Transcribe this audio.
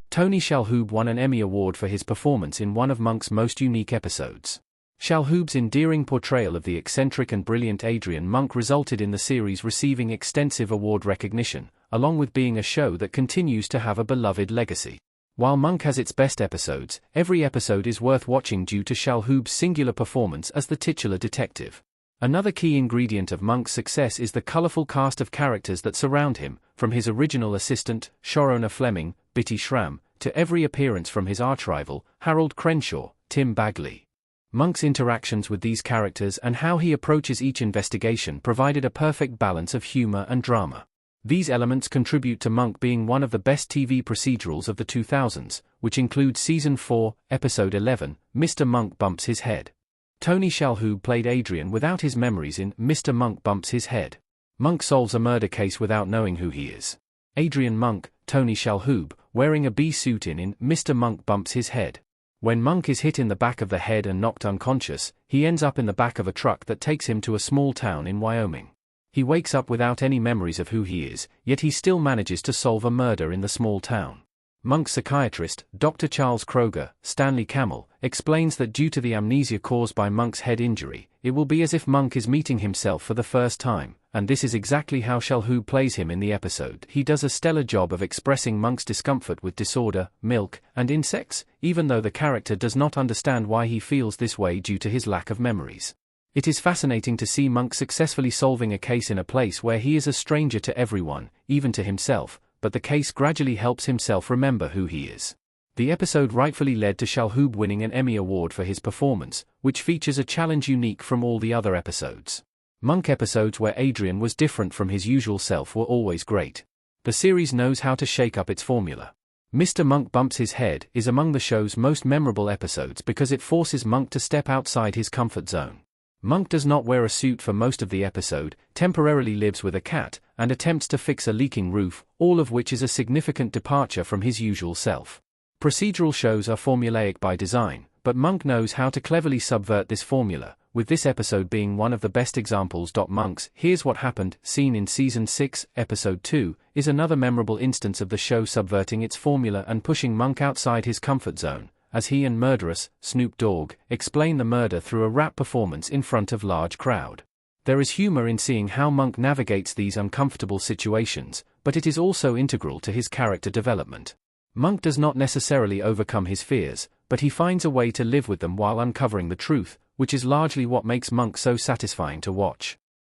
Tony Shalhoub won an Emmy Award for his performance in one of Monk's most unique episodes. Shalhoub's endearing portrayal of the eccentric and brilliant Adrian Monk resulted in the series receiving extensive award recognition, along with being a show that continues to have a beloved legacy. While Monk has its best episodes, every episode is worth watching due to Shalhoub's singular performance as the titular detective. Another key ingredient of Monk's success is the colorful cast of characters that surround him, from his original assistant, Shorona Fleming, Bitty Schramm, to every appearance from his archrival, Harold Crenshaw, Tim Bagley. Monk's interactions with these characters and how he approaches each investigation provided a perfect balance of humor and drama. These elements contribute to Monk being one of the best TV procedurals of the 2000s, which includes Season 4, Episode 11, Mr. Monk Bumps His Head. Tony Shalhoub played Adrian without his memories in Mr. Monk Bumps His Head. Monk solves a murder case without knowing who he is. Adrian Monk, Tony Shalhoub, wearing a bee suit in Mr. Monk Bumps His Head. When Monk is hit in the back of the head and knocked unconscious, he ends up in the back of a truck that takes him to a small town in Wyoming. He wakes up without any memories of who he is, yet he still manages to solve a murder in the small town. Monk's psychiatrist, Dr. Charles Kroger, Stanley Camel, explains that due to the amnesia caused by Monk's head injury, it will be as if Monk is meeting himself for the first time, and this is exactly how Shalhoub plays him in the episode. He does a stellar job of expressing Monk's discomfort with disorder, milk, and insects, even though the character does not understand why he feels this way due to his lack of memories. It is fascinating to see Monk successfully solving a case in a place where he is a stranger to everyone, even to himself, but the case gradually helps himself remember who he is. The episode rightfully led to Shalhoub winning an Emmy Award for his performance, which features a challenge unique from all the other episodes. Monk episodes where Adrian was different from his usual self were always great. The series knows how to shake up its formula. Mr. Monk Bumps His Head is among the show's most memorable episodes because it forces Monk to step outside his comfort zone. Monk does not wear a suit for most of the episode, temporarily lives with a cat, and attempts to fix a leaking roof, all of which is a significant departure from his usual self. Procedural shows are formulaic by design, but Monk knows how to cleverly subvert this formula, with this episode being one of the best examples. Monk's Here's What Happened, seen in Season 6, Episode 2, is another memorable instance of the show subverting its formula and pushing Monk outside his comfort zone, as he and Murderous, Snoop Dogg, explain the murder through a rap performance in front of a large crowd. There is humor in seeing how Monk navigates these uncomfortable situations, but it is also integral to his character development. Monk does not necessarily overcome his fears, but he finds a way to live with them while uncovering the truth, which is largely what makes Monk so satisfying to watch.